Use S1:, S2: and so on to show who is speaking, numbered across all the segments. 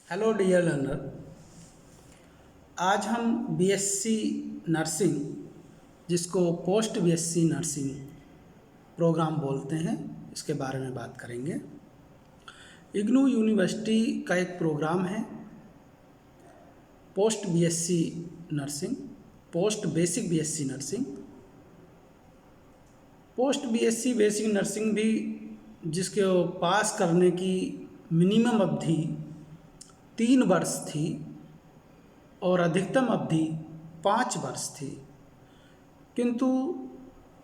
S1: Hello dear learner. आज हम BSc nursing, जिसको पोस्ट बीएससी नर्सिंग प्रोग्राम बोलते हैं, इसके बारे में बात करेंगे। इग्नू यूनिवर्सिटी का एक प्रोग्राम है post BSc nursing, post basic BSc nursing. Post BSc basic nursing भी जिसके पास करने की मिनिमम अवधि 3 वर्ष थी और अधिकतम अवधि 5 वर्ष थी, किंतु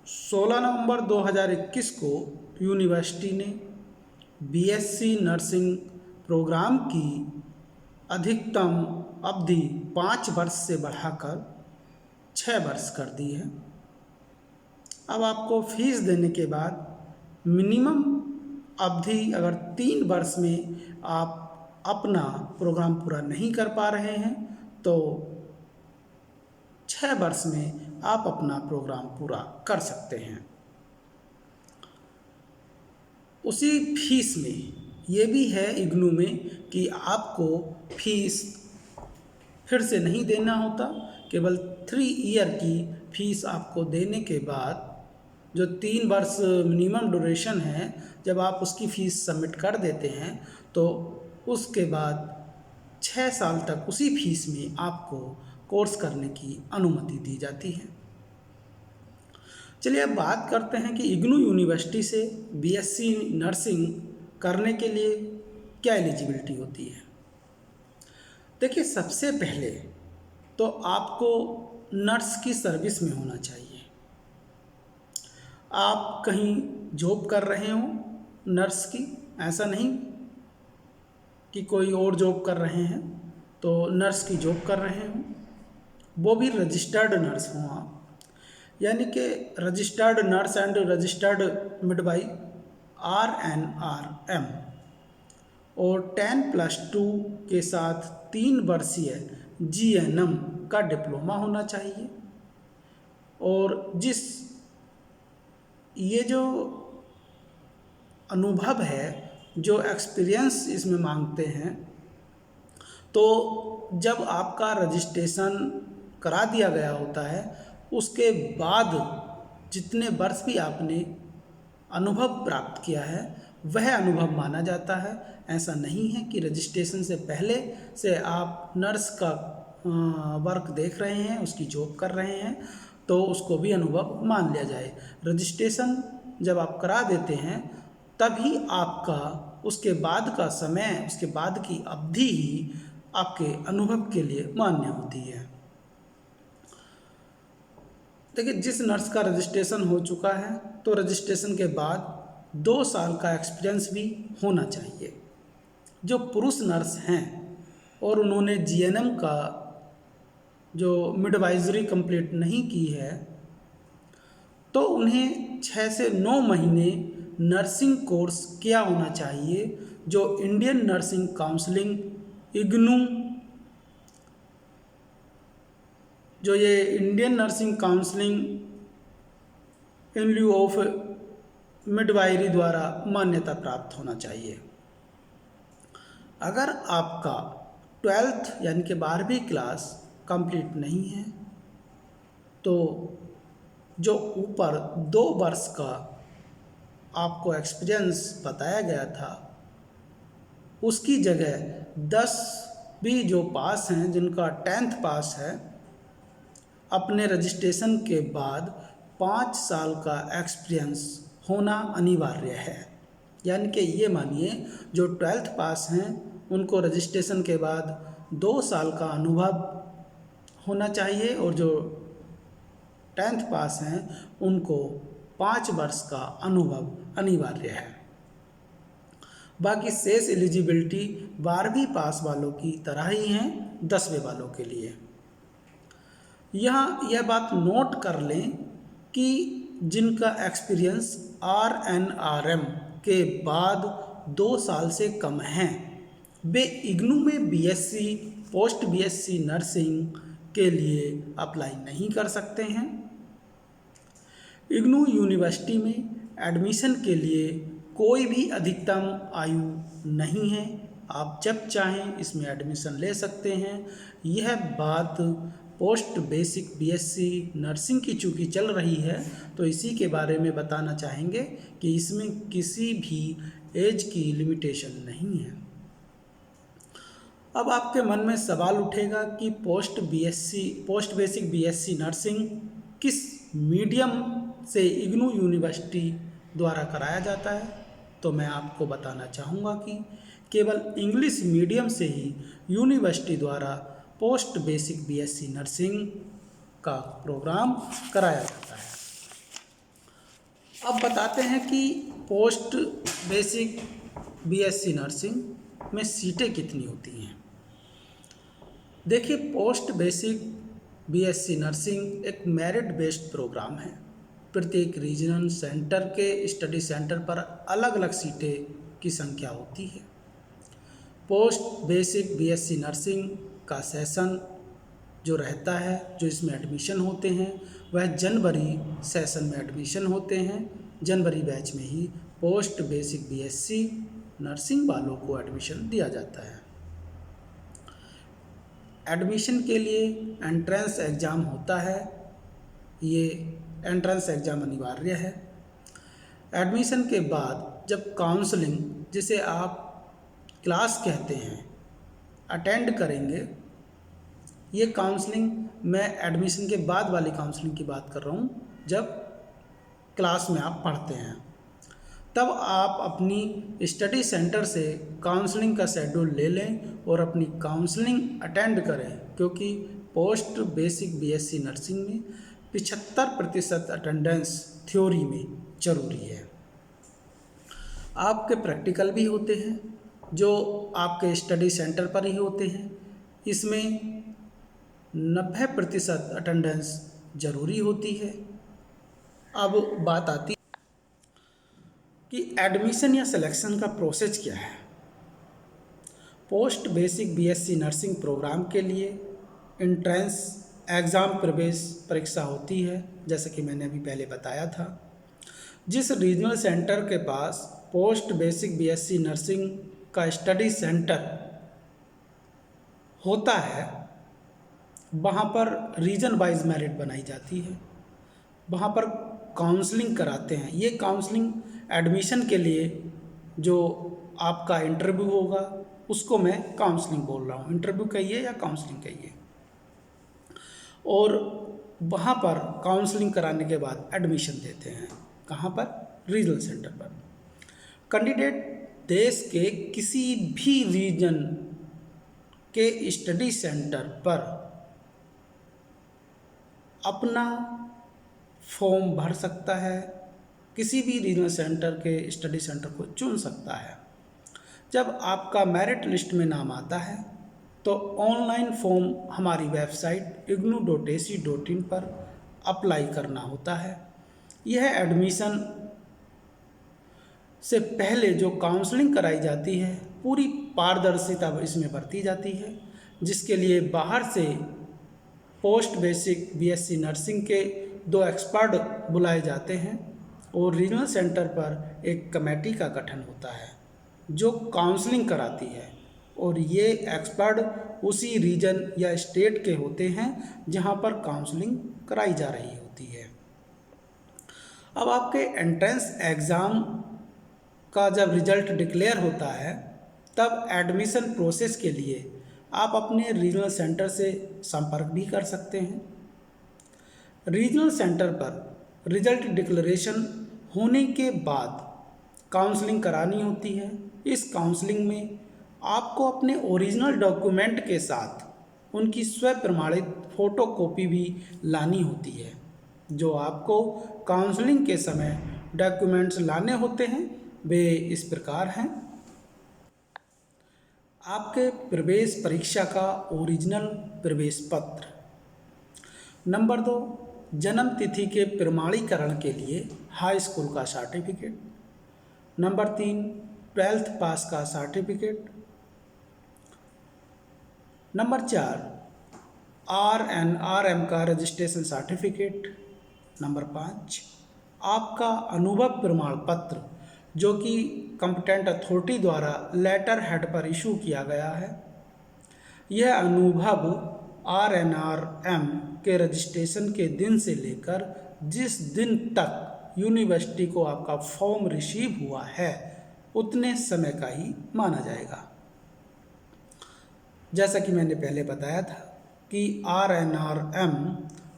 S1: 16 नवंबर 2021 को यूनिवर्सिटी ने बीएससी नर्सिंग प्रोग्राम की अधिकतम अवधि 5 वर्ष से बढ़ाकर 6 वर्ष कर दी है। अब आपको फीस देने के बाद मिनिमम अवधि अगर 3 वर्ष में आप अपना प्रोग्राम पूरा नहीं कर पा रहे हैं तो 6 वर्ष में आप अपना प्रोग्राम पूरा कर सकते हैं। उसी फीस में ये भी है इग्नू में कि आपको फीस फिर से नहीं देना होता। केवल 3 ईयर की फीस आपको देने के बाद जो 3 वर्ष मिनिमम ड्यूरेशन है, जब आप उसकी फ़ीस सबमिट कर देते हैं तो उसके बाद 6 साल तक उसी फीस में आपको कोर्स करने की अनुमति दी जाती है। चलिए अब बात करते हैं कि इग्नू यूनिवर्सिटी से बीएससी नर्सिंग करने के लिए क्या एलिजिबिलिटी होती है। देखिए, सबसे पहले तो आपको नर्स की सर्विस में होना चाहिए। आप कहीं जॉब कर रहे हो नर्स की, ऐसा नहीं कि कोई और जॉब कर रहे हैं तो नर्स की जॉब कर रहे हो, वो भी रजिस्टर्ड नर्स हो आप, यानी कि registered nurse and registered midwife RNRM, और 10+2 के साथ 3 वर्षीय GNM का डिप्लोमा होना चाहिए। और ये जो अनुभव है, जो एक्सपीरियंस इसमें मांगते हैं, तो जब आपका रजिस्ट्रेशन करा दिया गया होता है उसके बाद जितने वर्ष भी आपने अनुभव प्राप्त किया है वह अनुभव माना जाता है। ऐसा नहीं है कि रजिस्ट्रेशन से पहले से आप नर्स का वर्क देख रहे हैं, उसकी जॉब कर रहे हैं तो उसको भी अनुभव मान लिया जाए। रजिस्ट्रेशन जब आप करा देते हैं तभी आपका उसके बाद का समय, उसके बाद की अवधि ही आपके अनुभव के लिए मान्य होती है। देखिए, जिस नर्स का रजिस्ट्रेशन हो चुका है तो रजिस्ट्रेशन के बाद 2 साल का एक्सपीरियंस भी होना चाहिए। जो पुरुष नर्स हैं और उन्होंने GNM का जो मिडवाइजरी कंप्लीट नहीं की है तो उन्हें 6 से 9 महीने नर्सिंग कोर्स किया होना चाहिए, जो इंडियन नर्सिंग काउंसलिंग इग्नू, जो ये Indian nursing counselling in lieu of midwifery द्वारा मान्यता प्राप्त होना चाहिए। अगर आपका 12th यानी कि 12वीं क्लास कंप्लीट नहीं है तो जो ऊपर 2 वर्ष का आपको एक्सपीरियंस बताया गया था उसकी जगह 10 भी जो पास हैं, जिनका 10th पास है, अपने रजिस्ट्रेशन के बाद 5 साल का एक्सपीरियंस होना अनिवार्य है। यानी कि ये मानिए जो 12th पास हैं उनको रजिस्ट्रेशन के बाद 2 साल का अनुभव होना चाहिए और जो 10th पास हैं उनको 5 वर्ष का अनुभव अनिवार्य है। बाकी शेष एलिजिबिलिटी 12वीं पास वालों की तरह ही हैं 10वें वालों के लिए। यहाँ यह बात नोट कर लें कि जिनका एक्सपीरियंस RNRM के बाद 2 साल से कम हैं वे इग्नू में बीएससी पोस्ट बीएससी नर्सिंग के लिए अप्लाई नहीं कर सकते हैं। इग्नू यूनिवर्सिटी में एडमिशन के लिए कोई भी अधिकतम आयु नहीं है, आप जब चाहें इसमें एडमिशन ले सकते हैं। यह बात पोस्ट बेसिक बीएससी नर्सिंग की चूँकि चल रही है तो इसी के बारे में बताना चाहेंगे कि इसमें किसी भी एज की लिमिटेशन नहीं है। अब आपके मन में सवाल उठेगा कि पोस्ट बेसिक बीएससी नर्सिंग किस मीडियम से इग्नू यूनिवर्सिटी द्वारा कराया जाता है। तो मैं आपको बताना चाहूँगा कि केवल इंग्लिश मीडियम से ही यूनिवर्सिटी द्वारा पोस्ट बेसिक बीएससी नर्सिंग का प्रोग्राम कराया जाता है। अब बताते हैं कि पोस्ट बेसिक बीएससी नर्सिंग में सीटें कितनी होती हैं। देखिए, पोस्ट बेसिक बीएससी नर्सिंग एक मेरिट बेस्ड प्रोग्राम है। प्रत्येक रीजनल सेंटर के स्टडी सेंटर पर अलग अलग सीटें की संख्या होती है। पोस्ट बेसिक बीएससी नर्सिंग का सेशन जो रहता है, जो इसमें एडमिशन होते हैं, वह जनवरी सेशन में एडमिशन होते हैं। जनवरी बैच में ही पोस्ट बेसिक बीएससी नर्सिंग वालों को एडमिशन दिया जाता है। एडमिशन के लिए एंट्रेंस एग्ज़ाम होता है। ये एंट्रेंस एग्ज़ाम अनिवार्य है। एडमिशन के बाद जब काउंसलिंग, जिसे आप क्लास कहते हैं, अटेंड करेंगे, ये काउंसलिंग मैं एडमिशन के बाद वाली काउंसलिंग की बात कर रहा हूँ, जब क्लास में आप पढ़ते हैं, तब आप अपनी स्टडी सेंटर से काउंसलिंग का शेड्यूल ले लें और अपनी काउंसलिंग अटेंड करें, क्योंकि पोस्ट बेसिक बीएससी नर्सिंग में 75% अटेंडेंस थ्योरी में ज़रूरी है। आपके प्रैक्टिकल भी होते हैं जो आपके स्टडी सेंटर पर ही होते हैं। इसमें 90% अटेंडेंस ज़रूरी होती है। अब बात आती है कि एडमिशन या सिलेक्शन का प्रोसेस क्या है। Post basic BSc nursing program के लिए एंट्रेंस एग्ज़ाम प्रवेश परीक्षा होती है, जैसे कि मैंने अभी पहले बताया था। जिस रीजनल सेंटर के पास पोस्ट बेसिक बीएससी नर्सिंग का स्टडी सेंटर होता है, वहाँ पर रीजन वाइज मेरिट बनाई जाती है। वहाँ पर काउंसलिंग कराते हैं। ये काउंसलिंग एडमिशन के लिए जो आपका इंटरव्यू होगा, उसको मैं काउंसलिंग बोल रहा हूँ। इंटरव्यू कहिए या काउंसलिंग कहिए। और वहाँ पर काउंसलिंग कराने के बाद एडमिशन देते हैं। कहाँ पर? रीजनल सेंटर पर। कैंडिडेट देश के किसी भी रीजन के स्टडी सेंटर पर अपना फॉर्म भर सकता है, किसी भी रीजनल सेंटर के स्टडी सेंटर को चुन सकता है। जब आपका मेरिट लिस्ट में नाम आता है तो ऑनलाइन फॉर्म हमारी वेबसाइट ignu.ac.in पर अप्लाई करना होता है। यह एडमिशन से पहले जो काउंसलिंग कराई जाती है, पूरी पारदर्शिता इसमें बरती जाती है, जिसके लिए बाहर से पोस्ट बेसिक बीएससी नर्सिंग के 2 एक्सपर्ट बुलाए जाते हैं और रीजनल सेंटर पर एक कमेटी का गठन होता है जो काउंसलिंग कराती है। और ये एक्सपर्ट उसी रीजन या स्टेट के होते हैं जहां पर काउंसलिंग कराई जा रही होती है। अब आपके एंट्रेंस एग्ज़ाम का जब रिजल्ट डिक्लेयर होता है, तब एडमिशन प्रोसेस के लिए आप अपने रीजनल सेंटर से संपर्क भी कर सकते हैं। रीजनल सेंटर पर रिजल्ट डिक्लेरेशन होने के बाद काउंसलिंग करानी होती है। इस काउंसलिंग में आपको अपने ओरिजिनल डॉक्यूमेंट के साथ उनकी स्व प्रमाणित फ़ोटोकॉपी भी लानी होती है। जो आपको काउंसलिंग के समय डॉक्यूमेंट्स लाने होते हैं वे इस प्रकार हैं। आपके प्रवेश परीक्षा का ओरिजिनल प्रवेश पत्र। नंबर 2, जन्म तिथि के प्रमाणीकरण के लिए हाई स्कूल का सर्टिफिकेट। नंबर 3, 12th पास का सर्टिफिकेट। नंबर 4, RNRM का रजिस्ट्रेशन सर्टिफिकेट। नंबर 5, आपका अनुभव प्रमाण पत्र जो कि कंपिटेंट अथॉरिटी द्वारा लेटर हेड पर इशू किया गया है। यह अनुभव RNRM के रजिस्ट्रेशन के दिन से लेकर जिस दिन तक यूनिवर्सिटी को आपका फॉर्म रिसीव हुआ है उतने समय का ही माना जाएगा। जैसा कि मैंने पहले बताया था कि RNRM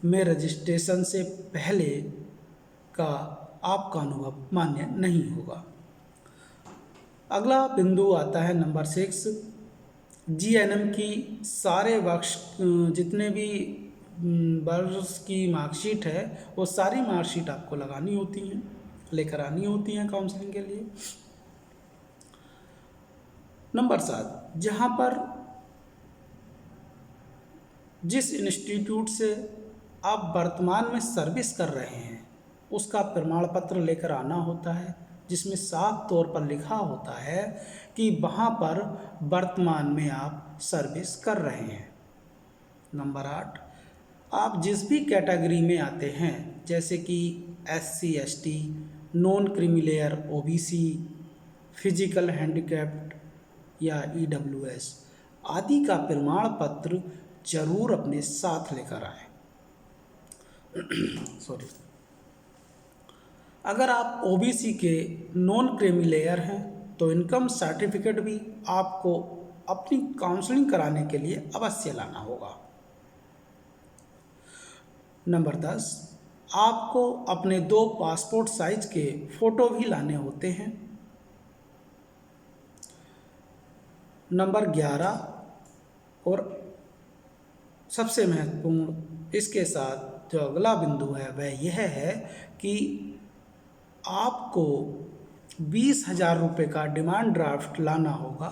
S1: में रजिस्ट्रेशन से पहले का आपका अनुभव मान्य नहीं होगा। अगला बिंदु आता है नंबर 6। GNM की सारे वर्ष जितने भी वर्ष की मार्कशीट है वो सारी मार्कशीट आपको लगानी होती हैं, लेकर आनी होती हैं काउंसलिंग के लिए। नंबर 7, जहाँ पर जिस इंस्टीट्यूट से आप वर्तमान में सर्विस कर रहे हैं उसका प्रमाण पत्र लेकर आना होता है, जिसमें साफ तौर पर लिखा होता है कि वहाँ पर वर्तमान में आप सर्विस कर रहे हैं। नंबर 8, आप जिस भी कैटेगरी में आते हैं जैसे कि SC ST, non creamy layer OBC, physical handicapped या EWS आदि का प्रमाण पत्र जरूर अपने साथ लेकर आए। सॉरी, अगर आप OBC के नॉन क्रीमी लेयर हैं तो इनकम सर्टिफिकेट भी आपको अपनी काउंसलिंग कराने के लिए अवश्य लाना होगा। नंबर 10, आपको अपने 2 पासपोर्ट साइज के फ़ोटो भी लाने होते हैं। नंबर 11 और सबसे महत्वपूर्ण इसके साथ जो अगला बिंदु है वह यह है कि आपको 20,000 रुपये का डिमांड ड्राफ्ट लाना होगा,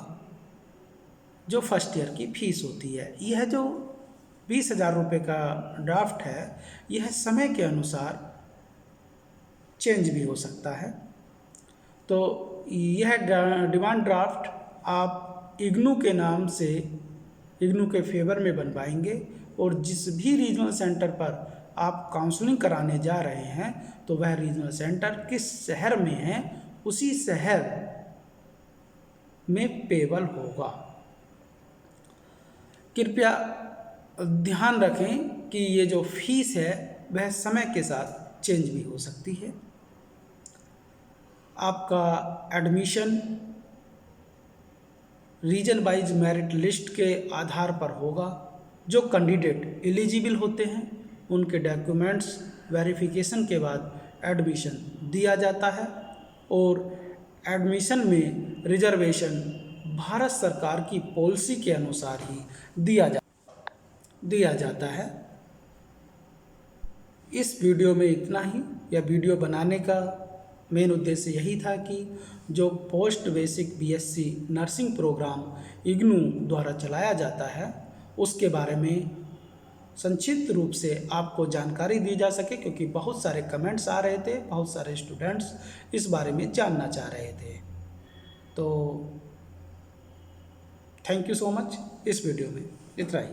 S1: जो फर्स्ट ईयर की फीस होती है। यह जो 20,000 रुपये का ड्राफ्ट है यह समय के अनुसार चेंज भी हो सकता है। तो यह डिमांड ड्राफ्ट आप इग्नू के नाम से इग्नू के फेवर में बनवाएंगे और जिस भी रीजनल सेंटर पर आप काउंसलिंग कराने जा रहे हैं तो वह रीजनल सेंटर किस शहर में है उसी शहर में पेबल होगा। कृपया ध्यान रखें कि ये जो फीस है वह समय के साथ चेंज भी हो सकती है। आपका admission region wise merit list के आधार पर होगा। जो कैंडिडेट एलिजिबल होते हैं उनके डॉक्यूमेंट्स वेरिफिकेशन के बाद एडमिशन दिया जाता है और एडमिशन में रिजर्वेशन भारत सरकार की पॉलिसी के अनुसार ही दिया जाता है। इस वीडियो में इतना ही। यह वीडियो बनाने का मेन उद्देश्य यही था कि जो post basic BSc nursing program IGNOU द्वारा चलाया जाता है उसके बारे में संक्षिप्त रूप से आपको जानकारी दी जा सके, क्योंकि बहुत सारे कमेंट्स आ रहे थे, बहुत सारे स्टूडेंट्स इस बारे में जानना चाह रहे थे। तो थैंक यू सो मच। इस वीडियो में इतना ही।